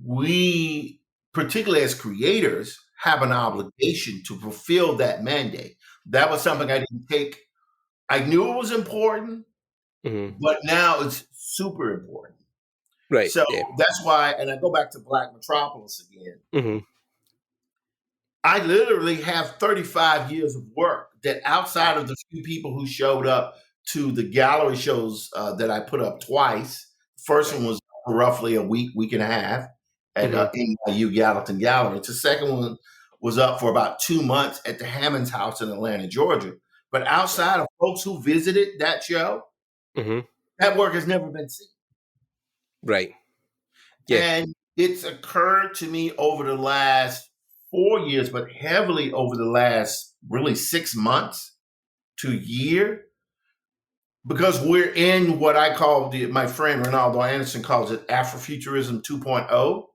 we, particularly as creators, have an obligation to fulfill that mandate. That was something I didn't take. I knew it was important, but now it's super important. Right. So that's why, and I go back to Black Metropolis again. I literally have 35 years of work that, outside of the few people who showed up to the gallery shows that I put up twice. First one was roughly a week and a half at NYU Gallatin Gallery. The second one was up for about 2 months at the Hammond's House in Atlanta, Georgia. But outside of folks who visited that show, that work has never been seen. Right. Yeah. And it's occurred to me over the last 4 years, but heavily over the last really 6 months to a year, because we're in what I call, my friend Ronaldo Anderson calls it Afrofuturism 2.0.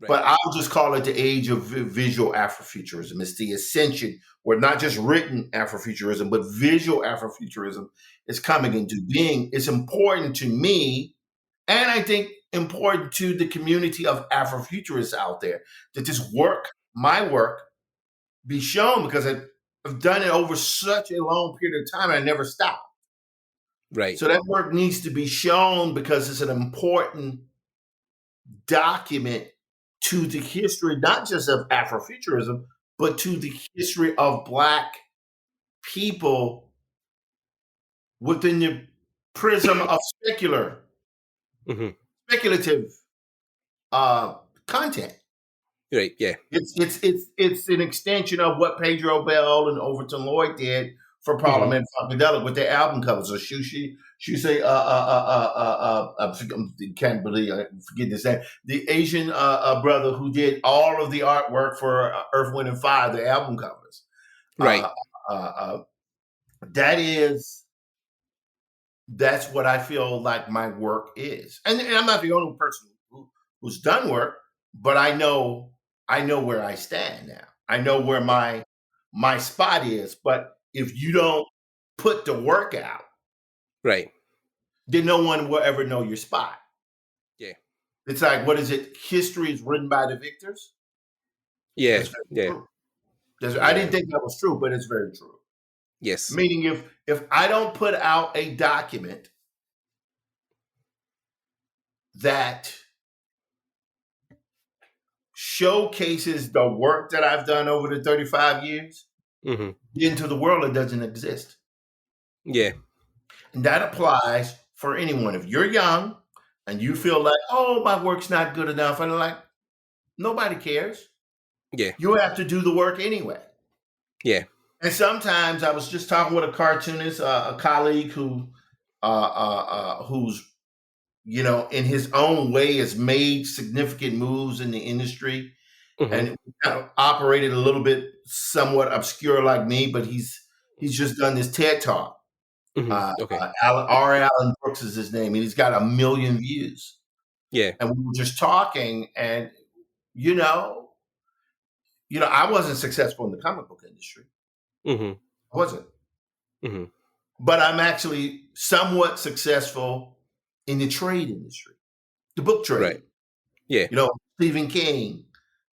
Right. But I'll just call it the age of visual Afrofuturism. It's the ascension where not just written Afrofuturism, but visual Afrofuturism is coming into being. It's important to me, and I think important to the community of Afrofuturists out there, that this work, my work, be shown, because I've done it over such a long period of time and I never stopped. Right. So that work needs to be shown because it's an important document to the history, not just of Afrofuturism, but to the history of Black people within the prism of speculative content. Right. Yeah. It's an extension of what Pedro Bell and Overton Lloyd did for Parliament Funkadelic with their album covers. So she say I can't believe I forget this name. The Asian brother who did all of the artwork for Earth, Wind and Fire, the album covers. Right. That's what I feel like my work is, and I'm not the only person who's done work, but I know where I stand now. I know where my spot is. But if you don't put the work out, right, then no one will ever know your spot. Yeah. It's like, what is it? History is written by the victors. Yeah. True. I didn't think that was true, but it's very true. Yes. Meaning if I don't put out a document that showcases the work that I've done over the 35 years into the world, it doesn't exist. Yeah. And that applies for anyone. If you're young and you feel like, oh, my work's not good enough, and like, nobody cares. Yeah. You have to do the work anyway. Yeah. And sometimes I was just talking with a cartoonist, a colleague who's, in his own way has made significant moves in the industry and kind of operated a little bit somewhat obscure like me, but he's just done this TED Talk. Okay. R. Allen Brooks is his name, and he's got 1 million views. Yeah. And we were just talking, and I wasn't successful in the comic book industry. I wasn't. But I'm actually somewhat successful in the trade industry, the book trade. Right. Yeah. Stephen King,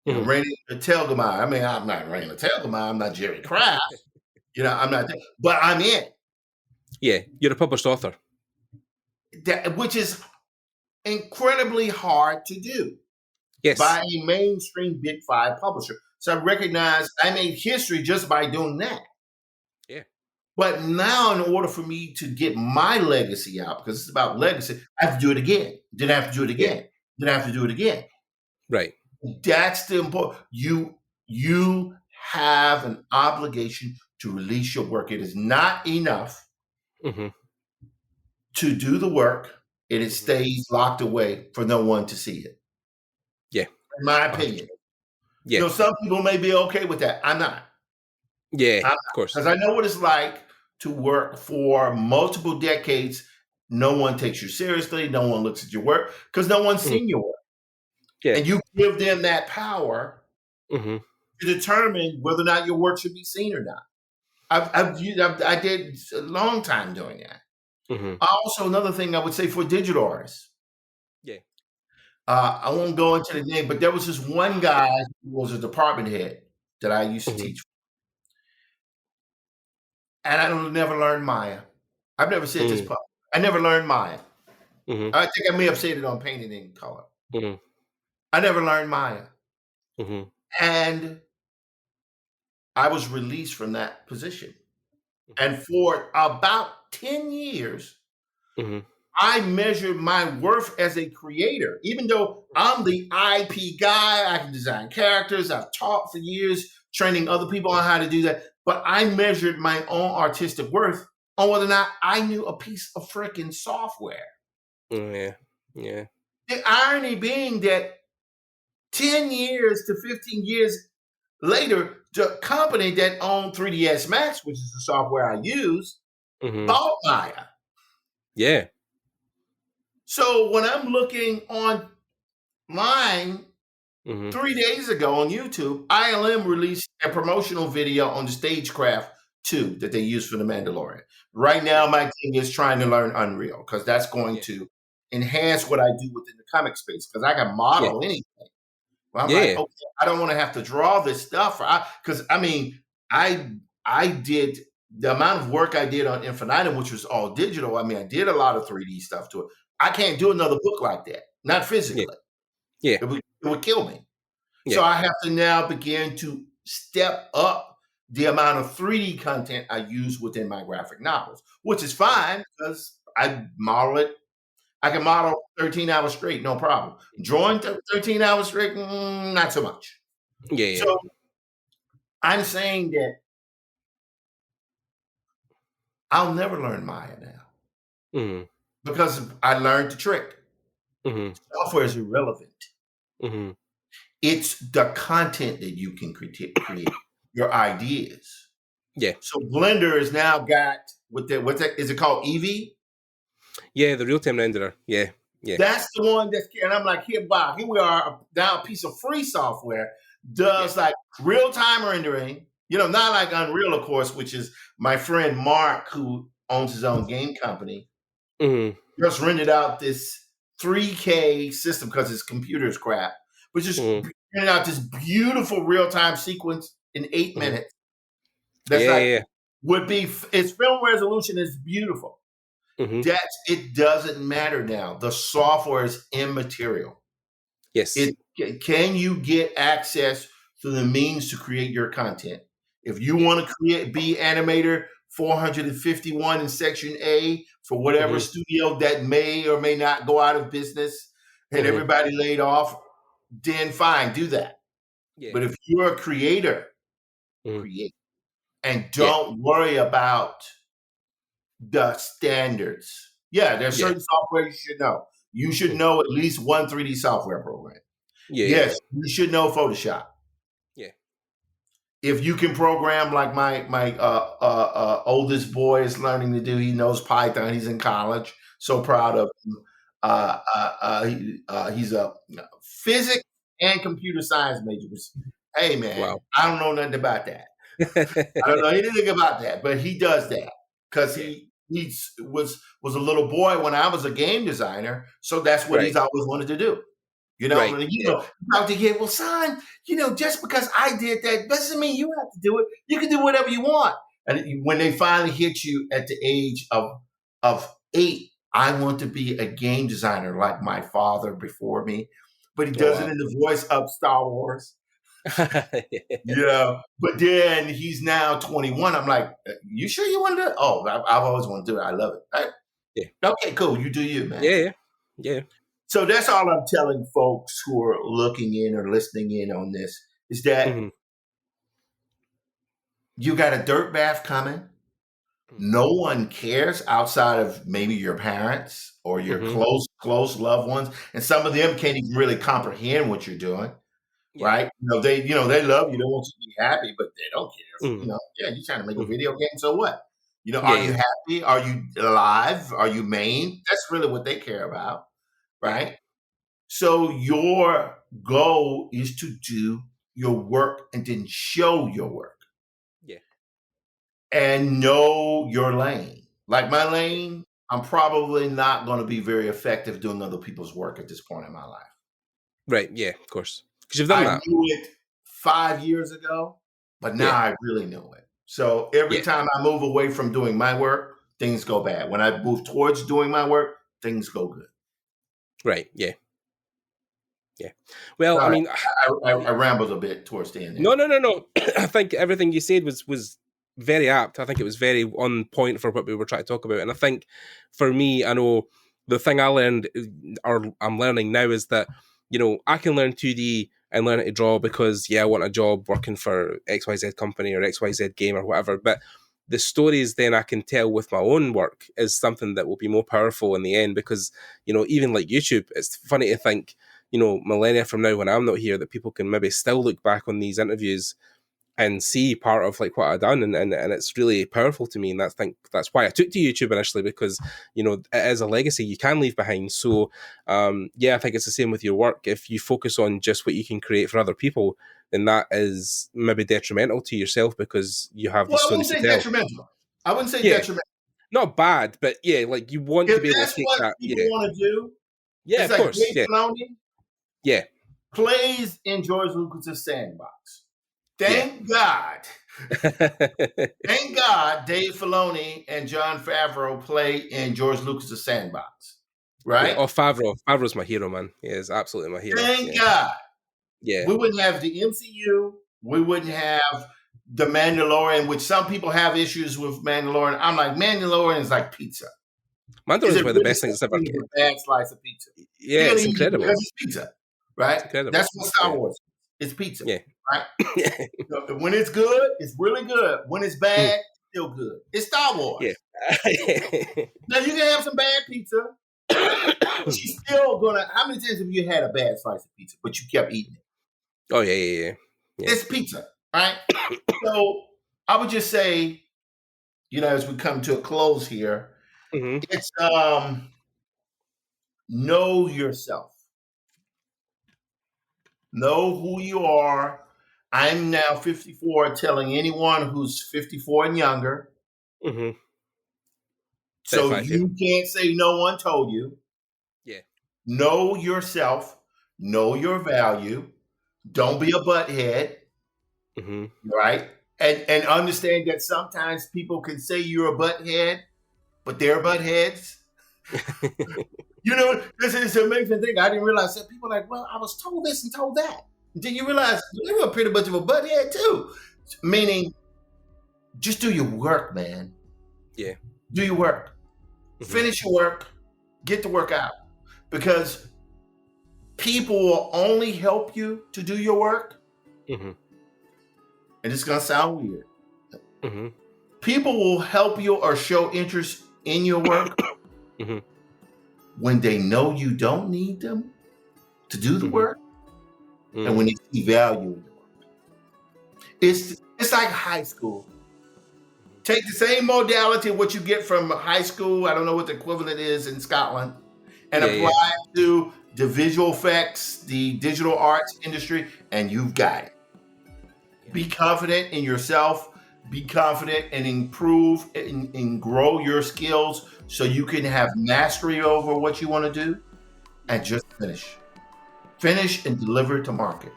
Raina Telgemeier. I mean, I'm not Raina Telgemeier. I'm not Jerry Kraft. I'm not, but I'm in. Yeah, you're a published author. Which is incredibly hard to do. Yes. By a mainstream Big Five publisher. So I recognize I made history just by doing that. Yeah. But now, in order for me to get my legacy out, because it's about legacy, I have to do it again. Then I have to do it again. Yeah. Then I have to do it again. Right. That's the important. You have an obligation to release your work. It is not enough to do the work, and it stays locked away for no one to see it. Yeah. In my opinion. Yeah. Some people may be okay with that. I'm not. Yeah, of course. Because I know what it's like to work for multiple decades. No one takes you seriously. No one looks at your work because no one's seen your work. Yeah. And you give them that power to determine whether or not your work should be seen or not. I did a long time doing that. Also, another thing I would say for digital artists. Yeah. I won't go into the name, but there was this one guy who was a department head that I used to teach. And I never learned Maya. I've never said this public. I never learned Maya. I think I may have said it on Painted in Color. I never learned Maya. And I was released from that position. And for about 10 years, I measured my worth as a creator. Even though I'm the IP guy, I can design characters, I've taught for years, training other people on how to do that. But I measured my own artistic worth on whether or not I knew a piece of freaking software. Yeah. The irony being that 10 years to 15 years later, the company that owned 3ds Max, which is the software I use, bought Maya. Yeah. So when I'm looking online 3 days ago on YouTube, ILM released a promotional video on the Stagecraft 2 that they use for The Mandalorian. Right now, my thing is trying to learn Unreal because that's going to enhance what I do within the comic space because I can model anything. Well, I'm like, okay, I don't want to have to draw this stuff because I did the amount of work I did on Infinitum, which was all digital. I mean, I did a lot of 3D stuff to it. I can't do another book like that, not physically. Yeah. It would kill me. Yeah. So I have to now begin to step up the amount of 3D content I use within my graphic novels, which is fine because I model it. I can model 13 hours straight, no problem. Drawing 13 hours straight, not so much. Yeah. So I'm saying that I'll never learn Maya now Mm-hmm. because I learned the trick. Mm-hmm. Software is irrelevant. Mm-hmm. It's the content that you can create, your ideas. Yeah. So Blender has now got what's that? Is it called Eevee? Yeah, the real-time renderer. Yeah. Yeah. That's the one that's, and I'm like, here, Bob, here we are, now a piece of free software does like real-time rendering, not like Unreal, of course, which is my friend Mark, who owns his own game company, just rendered out this 3K system because his computer is crap, but just rendered out this beautiful real-time sequence in 8 minutes. That's its film resolution is beautiful. It doesn't matter now. The software is immaterial. Yes. Can you get access to the means to create your content? If you want to be animator 451 in section A for whatever studio that may or may not go out of business and everybody laid off, then fine, do that. Yeah. But if you're a creator, create. And don't worry about the standards. Yeah, there's certain software you should know. You should know at least one 3D software program. Yes, you should know Photoshop. Yeah. If you can program like my oldest boy is learning to do, he knows Python. He's in college. So proud of him. He's a physics and computer science major. Hey man, I don't know nothing about that. I don't know anything about that, but he does that because he was a little boy when I was a game designer, so that's what he's always wanted to do. Talk to kid, well, son, just because I did that doesn't mean you have to do it. You can do whatever you want. And when they finally hit you at the age of 8, I want to be a game designer like my father before me, but he does it in the voice of Star Wars. But then he's now 21. I'm like, you sure you want to do it? Oh, I've always wanted to do it. I love it. Okay, cool. You do you, man. Yeah. So that's all I'm telling folks who are looking in or listening in on this is that you got a dirt bath coming. No one cares outside of maybe your parents or your close loved ones, and some of them can't even really comprehend what you're doing. Right? They love you. They want you to be happy, but they don't care. You're trying to make a video game, so what? Are you happy? Are you alive? Are you maimed? That's really what they care about, right? So your goal is to do your work and then show your work. Yeah. And know your lane. Like my lane, I'm probably not going to be very effective doing other people's work at this point in my life. Right, yeah, of course. Because you've done that. I knew it 5 years ago, but now I really know it. So every time I move away from doing my work, things go bad. When I move towards doing my work, things go good. Right, yeah. Yeah. Well, sorry, I mean, I rambled a bit towards the end. No. I think everything you said was very apt. I think it was very on point for what we were trying to talk about. And I think for me, I know the thing I learned, or I'm learning now, is that, I can learn 2D and learn how to draw because, I want a job working for XYZ company or XYZ game or whatever. But the stories then I can tell with my own work is something that will be more powerful in the end because, even like YouTube, it's funny to think, millennia from now when I'm not here, that people can maybe still look back on these interviews and see part of like what I've done, and it's really powerful to me, and that's why I took to YouTube initially, because it is a legacy you can leave behind. So I think it's the same with your work. If you focus on just what you can create for other people, then that is maybe detrimental to yourself because you have these stories to tell. I wouldn't say detrimental. Not bad, but like you want to be able to take that. People want to do. Yeah, of course. Yeah. Plays in George Lucas's sandbox. Thank God. Thank God Dave Filoni and Jon Favreau play in George Lucas's sandbox. Right? Yeah. Oh, Favreau. Favreau's my hero, man. He is absolutely my hero. Thank God. Yeah. We wouldn't have the MCU. We wouldn't have The Mandalorian, which some people have issues with Mandalorian. I'm like, Mandalorian is like pizza. Mandalorian is one of the best things ever. A bad slice of pizza. Yeah, it's incredible. Because it's pizza, right? That's what Star Wars is. It's pizza. Yeah. Right? When it's good, it's really good. When it's bad, it's still good. It's Star Wars. Yeah. Now you can have some bad pizza. She's still gonna. How many times have you had a bad slice of pizza, but you kept eating it? Oh yeah. It's pizza, right? So I would just say, as we come to a close here, it's know yourself. Know who you are. I'm now 54, telling anyone who's 54 and younger. So you can't say no one told you. Yeah. Know yourself. Know your value. Don't be a butthead. Right? And understand that sometimes people can say you're a butthead, but they're buttheads. This is an amazing thing. I didn't realize that people are like, well, I was told this and told that. Then you realize you were pretty much of a butthead too. Meaning, just do your work, man. Yeah. Do your work. Finish your work. Get the work out. Because people will only help you to do your work. And it's going to sound weird. People will help you or show interest in your work when they know you don't need them to do the work and when they see value in the work. It's like high school. Take the same modality, what you get from high school, I don't know what the equivalent is in Scotland, and apply it to the visual effects, the digital arts industry, and you've got it. Be confident in yourself. Be confident and improve and grow your skills so you can have mastery over what you want to do, and just finish. Finish and deliver to market.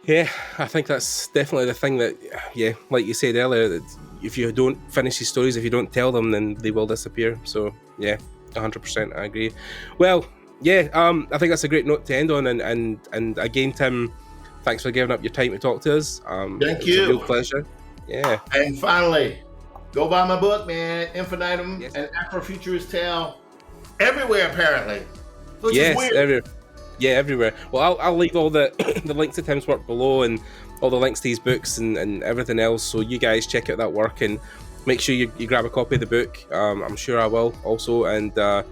Yeah, I think that's definitely the thing that, like you said earlier, that if you don't finish these stories, if you don't tell them, then they will disappear. So, 100%, I agree. Well, I think that's a great note to end on. And again, Tim, thanks for giving up your time to talk to us. Thank you. It's a real pleasure. Yeah. And finally, go buy my book, man. Infinitum and Afrofuturist Tale. Everywhere, apparently. Which is weird. Everywhere. Well, I'll leave all the links to Tim's work below and all the links to his books and everything else. So you guys check out that work and make sure you grab a copy of the book. I'm sure I will also. And thanks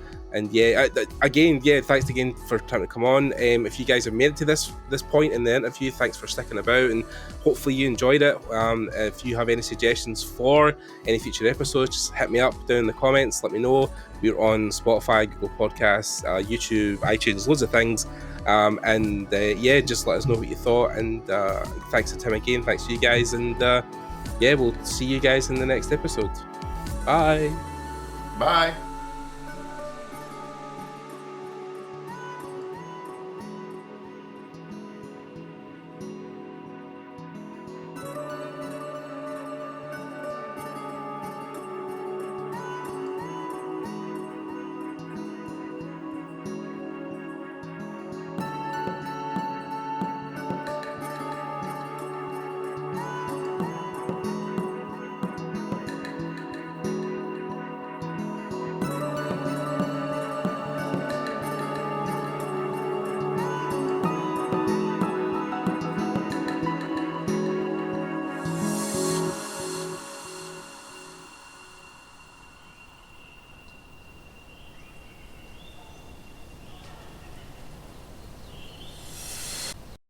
again for trying to come on. If you guys have made it to this point in the interview, thanks for sticking about, and hopefully you enjoyed it. If you have any suggestions for any future episodes, just hit me up down in the comments. Let me know. We're on Spotify, Google Podcasts, YouTube, iTunes, loads of things. Just let us know what you thought. And thanks to Tim again. Thanks to you guys. And we'll see you guys in the next episode. Bye. Bye.